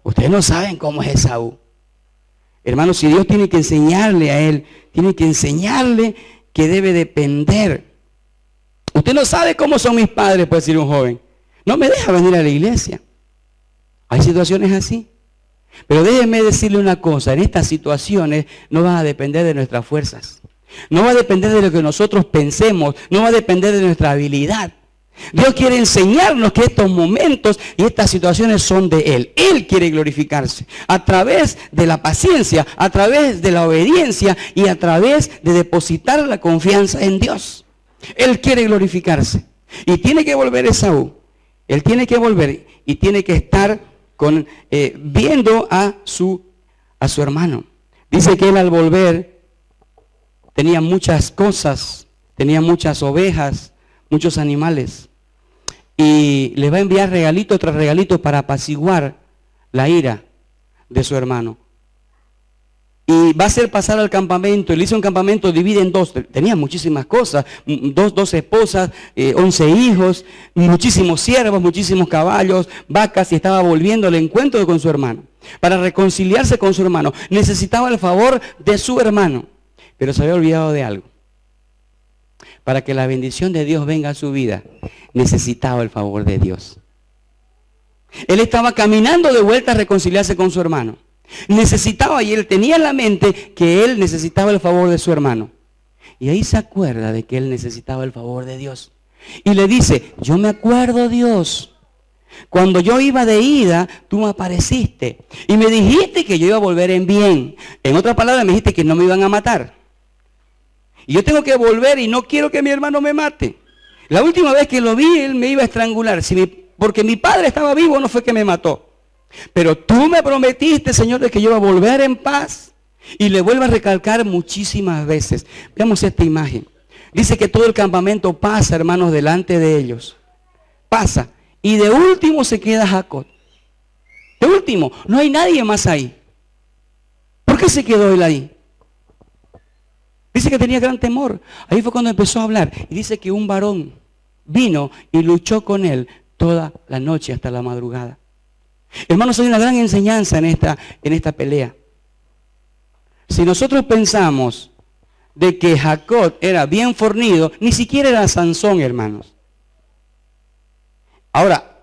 Ustedes no saben cómo es Esaú. Hermano, si Dios tiene que enseñarle a él, tiene que enseñarle que debe depender. Usted no sabe cómo son mis padres, puede decir un joven. No me deja venir a la iglesia. Hay situaciones así. Pero déjeme decirle una cosa, en estas situaciones no va a depender de nuestras fuerzas. No va a depender de lo que nosotros pensemos, no va a depender de nuestra habilidad. Dios quiere enseñarnos que estos momentos y estas situaciones son de Él. Él quiere glorificarse a través de la paciencia, a través de la obediencia y a través de depositar la confianza en Dios. Él quiere glorificarse y tiene que volver Esaú. Él tiene que volver y tiene que estar viendo a su hermano. Dice que él al volver tenía muchas cosas, tenía muchas ovejas, muchos animales. Y le va a enviar regalito tras regalito para apaciguar la ira de su hermano. Y va a hacer pasar al campamento. Él hizo un campamento, divide en dos. Tenía muchísimas cosas. Dos esposas, 11 hijos, muchísimos siervos, muchísimos caballos, vacas. Y estaba volviendo al encuentro con su hermano. Para reconciliarse con su hermano. Necesitaba el favor de su hermano. Pero se había olvidado de algo. Para que la bendición de Dios venga a su vida, necesitaba el favor de Dios. Él estaba caminando de vuelta a reconciliarse con su hermano. Necesitaba, y él tenía en la mente que él necesitaba el favor de su hermano. Y ahí se acuerda de que él necesitaba el favor de Dios. Y le dice, yo me acuerdo, Dios, cuando yo iba de ida, tú me apareciste. Y me dijiste que yo iba a volver en bien. En otras palabras, me dijiste que no me iban a matar. Y yo tengo que volver y no quiero que mi hermano me mate. La última vez que lo vi, él me iba a estrangular. Porque mi padre estaba vivo, no fue que me mató. Pero tú me prometiste, Señor, de que yo iba a volver en paz. Y le vuelve a recalcar muchísimas veces. Veamos esta imagen. Dice que todo el campamento pasa, hermanos, delante de ellos. Pasa. Y de último se queda Jacob. De último, no hay nadie más ahí. ¿Por qué se quedó él ahí? Dice que tenía gran temor. Ahí fue cuando empezó a hablar. Y dice que un varón vino y luchó con él toda la noche hasta la madrugada. Hermanos, hay una gran enseñanza en esta pelea. Si nosotros pensamos de que Jacob era bien fornido, ni siquiera era Sansón, hermanos. Ahora,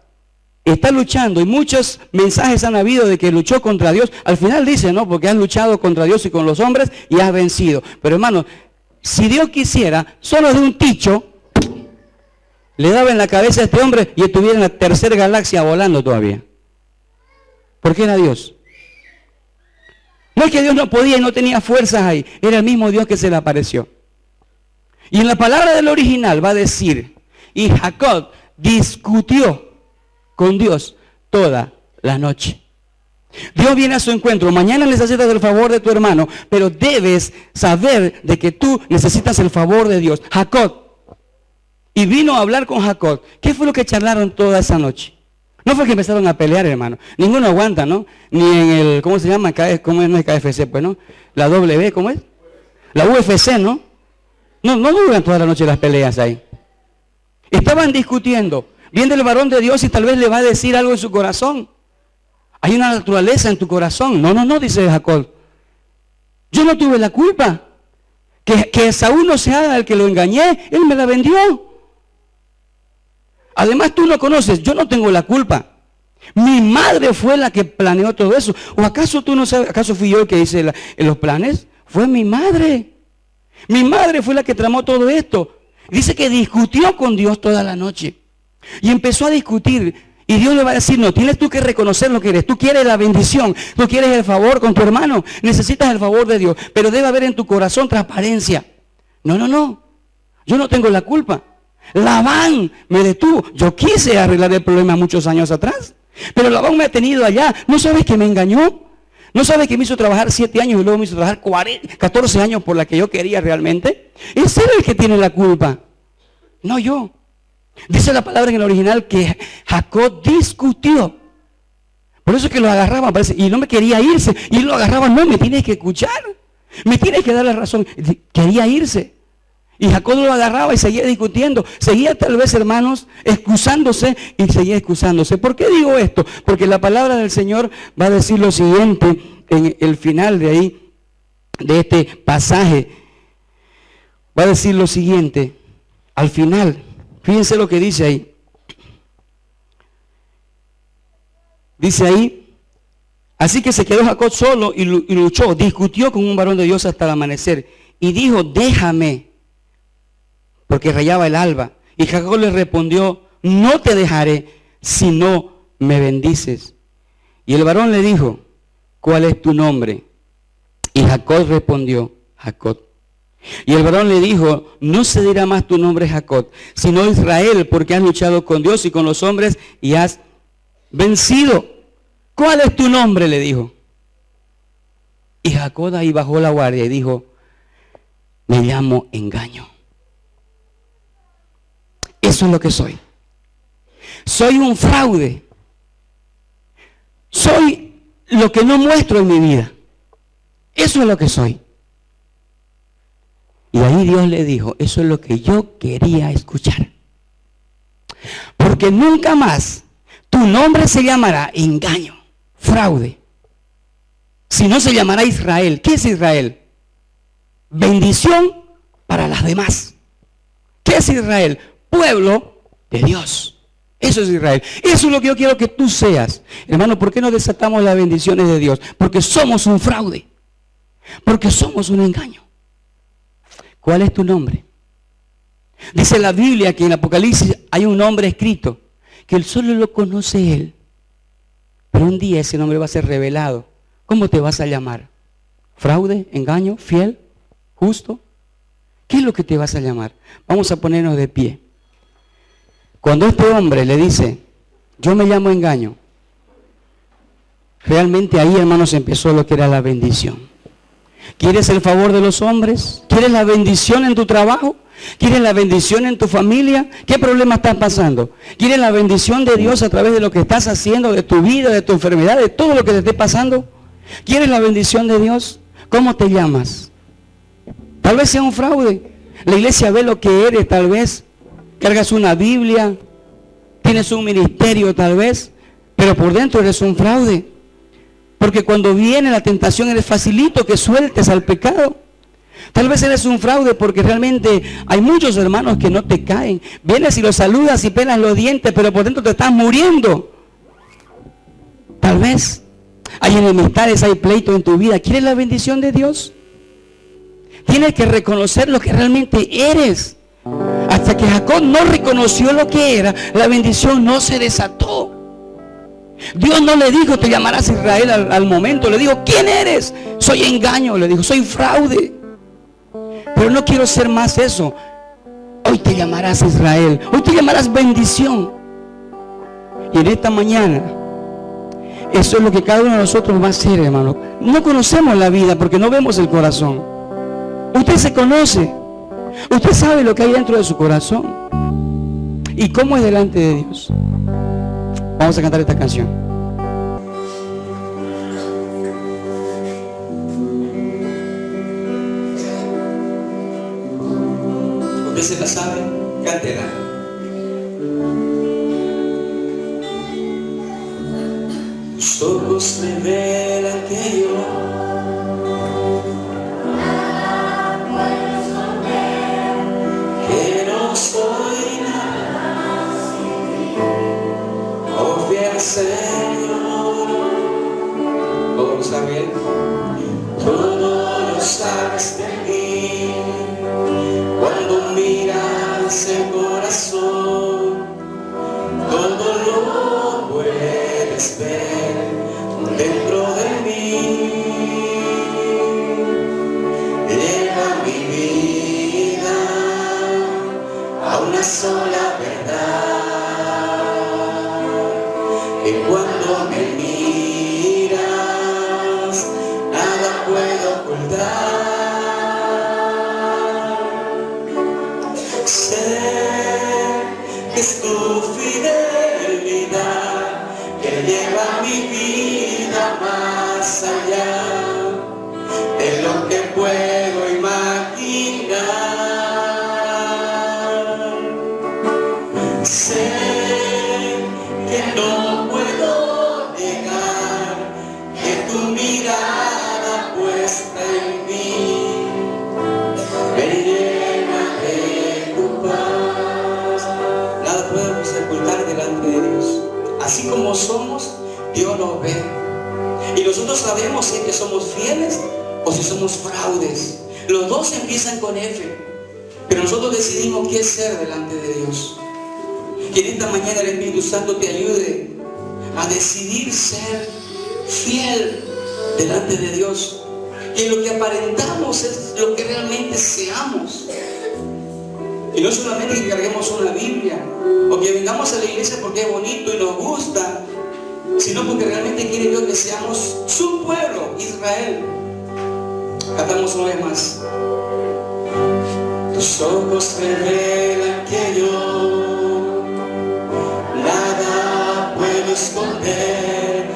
está luchando y muchos mensajes han habido de que luchó contra Dios. Al final dice, no, porque has luchado contra Dios y con los hombres y has vencido. Pero hermanos, si Dios quisiera, solo de un ticho, le daba en la cabeza a este hombre y estuviera en la tercera galaxia volando todavía. Porque era Dios. No es que Dios no podía y no tenía fuerzas ahí. Era el mismo Dios que se le apareció. Y en la palabra del original va a decir, y Jacob discutió con Dios toda la noche. Dios viene a su encuentro. Mañana necesitas el favor de tu hermano, pero debes saber de que tú necesitas el favor de Dios. Jacob. Y vino a hablar con Jacob. ¿Qué fue lo que charlaron toda esa noche? No fue que empezaron a pelear, hermano. Ninguno aguanta, ¿no? Ni en el, ¿cómo se llama? ¿Cómo es? No es KFC, pues, ¿no? La W, ¿cómo es? La UFC, ¿no? No duran toda la noche las peleas ahí. Estaban discutiendo. Viene el varón de Dios y tal vez le va a decir algo en su corazón. Hay una naturaleza en tu corazón. No, dice Jacob. Yo no tuve la culpa. Que Saúl no sea el que lo engañé. Él me la vendió. Además tú lo conoces, yo no tengo la culpa. Mi madre fue la que planeó todo eso. ¿O acaso tú no sabes, acaso fui yo el que hice los planes? Fue mi madre. Mi madre fue la que tramó todo esto. Dice que discutió con Dios toda la noche. Y empezó a discutir. Y Dios le va a decir, no, tienes tú que reconocer lo que eres. Tú quieres la bendición, tú quieres el favor con tu hermano. Necesitas el favor de Dios. Pero debe haber en tu corazón transparencia. No. Yo no tengo la culpa. Labán me detuvo. Yo quise arreglar el problema muchos años atrás, pero Labán me ha tenido allá. ¿No sabes que me engañó? ¿No sabes que me hizo trabajar 7 años y luego me hizo trabajar 14 años por la que yo quería realmente? Ese era el que tiene la culpa, no yo. Dice la palabra en el original que Jacob discutió. Por eso es que lo agarraba, parece, y no me quería irse. Y lo agarraba, no, me tienes que escuchar. Me tienes que dar la razón. Quería irse. Y Jacob lo agarraba y seguía discutiendo. Seguía tal vez, hermanos, excusándose y seguía excusándose. ¿Por qué digo esto? Porque la palabra del Señor va a decir lo siguiente en el final de ahí, de este pasaje. Va a decir lo siguiente. Al final, fíjense lo que dice ahí. Dice ahí, así que se quedó Jacob solo y luchó, discutió con un varón de Dios hasta el amanecer. Y dijo, déjame, porque rayaba el alba. Y Jacob le respondió, no te dejaré si no me bendices. Y el varón le dijo, ¿cuál es tu nombre? Y Jacob respondió, Jacob. Y el varón le dijo, no se dirá más tu nombre Jacob, sino Israel, porque has luchado con Dios y con los hombres y has vencido. ¿Cuál es tu nombre? Le dijo. Y Jacob ahí bajó la guardia y dijo, me llamo engaño. Eso es lo que soy. Soy un fraude. Soy lo que no muestro en mi vida. Eso es lo que soy. Y ahí Dios le dijo, eso es lo que yo quería escuchar. Porque nunca más tu nombre se llamará engaño, fraude. Si no se llamará Israel. ¿Qué es Israel? Bendición para las demás. ¿Qué es Israel? Pueblo de Dios. Eso es Israel. Eso es lo que yo quiero que tú seas. Hermano, ¿por qué no desatamos las bendiciones de Dios? Porque somos un fraude. Porque somos un engaño. ¿Cuál es tu nombre? Dice la Biblia que en Apocalipsis hay un nombre escrito que solo lo conoce Él. Pero un día ese nombre va a ser revelado. ¿Cómo te vas a llamar? ¿Fraude? ¿Engaño? ¿Fiel? ¿Justo? ¿Qué es lo que te vas a llamar? Vamos a ponernos de pie. Cuando este hombre le dice, yo me llamo engaño, realmente ahí, hermanos, empezó lo que era la bendición. ¿Quieres el favor de los hombres? ¿Quieres la bendición en tu trabajo? ¿Quieres la bendición en tu familia? ¿Qué problema estás pasando? ¿Quieres la bendición de Dios a través de lo que estás haciendo, de tu vida, de tu enfermedad, de todo lo que te esté pasando? ¿Quieres la bendición de Dios? ¿Cómo te llamas? Tal vez sea un fraude. La iglesia ve lo que eres, tal vez. Cargas una Biblia, tienes un ministerio tal vez, pero por dentro eres un fraude. Porque cuando viene la tentación eres facilito que sueltes al pecado. Tal vez eres un fraude porque realmente hay muchos hermanos que no te caen. Vienes y los saludas y pelas los dientes, pero por dentro te estás muriendo. Tal vez hay enemistades, hay pleitos en tu vida. ¿Quieres la bendición de Dios? Tienes que reconocer lo que realmente eres. Hasta que Jacob no reconoció lo que era, la bendición no se desató. Dios no le dijo, te llamarás Israel al momento. Le dijo, ¿quién eres? Soy engaño. Le dijo, soy fraude. Pero no quiero ser más eso. Hoy te llamarás Israel. Hoy te llamarás bendición. Y en esta mañana, eso es lo que cada uno de nosotros va a hacer, hermano. No conocemos la vida porque no vemos el corazón. Usted se conoce. Usted sabe lo que hay dentro de su corazón. ¿Y cómo es delante de Dios? Vamos a cantar esta canción. ¿Usted se la sabe? Cántela. Tus ojos revelan que yo soy nada sin ti, oh fiel Señor. Todo lo sabe Él, todo lo sabes de mí. Cuando miras el corazón, todo lo puedes ver dentro de mí. Lleva mi vida a una sola verdad, que cuando me miras nada puedo ocultar. Sé que es tu fidelidad que lleva mi vida más allá de lo que puedo imaginar. Sé que no puedo negar que tu mirada puesta en mí me llena de tu paz. Nada podemos ocultar delante de Dios. Así como somos, Dios nos ve. Y nosotros sabemos si es que somos fieles o si somos fraudes. Los dos empiezan con F, pero nosotros decidimos qué ser delante de Dios. Que en esta mañana el Espíritu Santo te ayude a decidir ser fiel delante de Dios. Que lo que aparentamos es lo que realmente seamos. Y no solamente que carguemos una Biblia o que vengamos a la iglesia porque es bonito y nos gusta, sino porque realmente quiere Dios que seamos su pueblo, Israel. Cantamos una vez más. Tus ojos revelan que yo nada puedo esconder,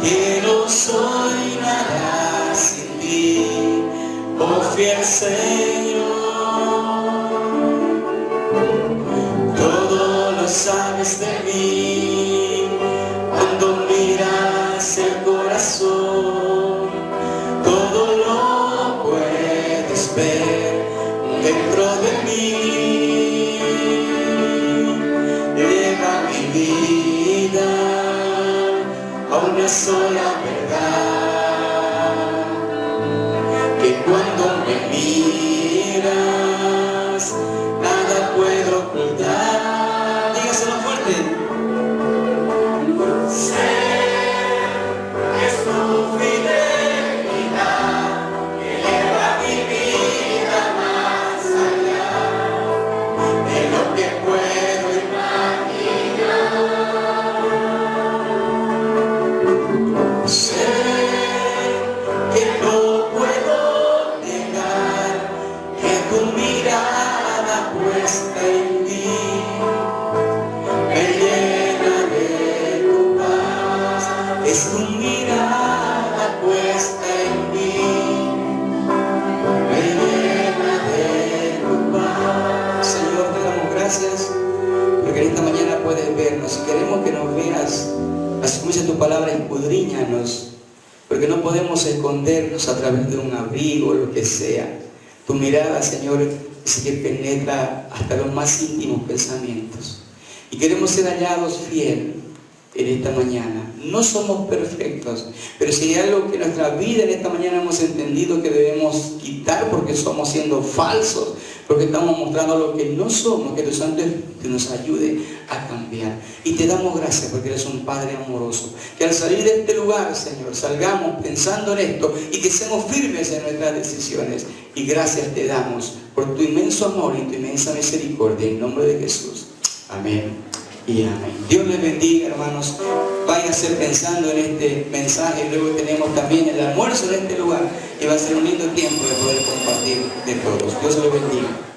que no soy nada sin ti, oh fiel Señor. Todo lo sabes de mí, cuando miras el corazón, todo lo puedes ver dentro de mí. Lleva mi vida a una sola verdad, que cuando me miras nada puedo ocultar. Dígaselo fuerte. podemos escondernos a través de un abrigo, lo que sea. Tu mirada, Señor, es que penetra hasta los más íntimos pensamientos. Y queremos ser hallados fiel en esta mañana. No somos perfectos, pero si hay algo que en nuestra vida en esta mañana hemos entendido que debemos quitar porque somos siendo falsos, porque estamos mostrando lo que no somos, que tu Santo Espíritu nos ayude a cambiar. Y te damos gracias porque eres un Padre amoroso. Que al salir de este lugar, Señor, salgamos pensando en esto y que seamos firmes en nuestras decisiones. Y gracias te damos por tu inmenso amor y tu inmensa misericordia. En nombre de Jesús. Amén. Y amén. Dios les bendiga, hermanos. Váyanse pensando en este mensaje. Luego tenemos también el almuerzo en este lugar y va a ser un lindo tiempo de poder compartir de todos. Dios les bendiga.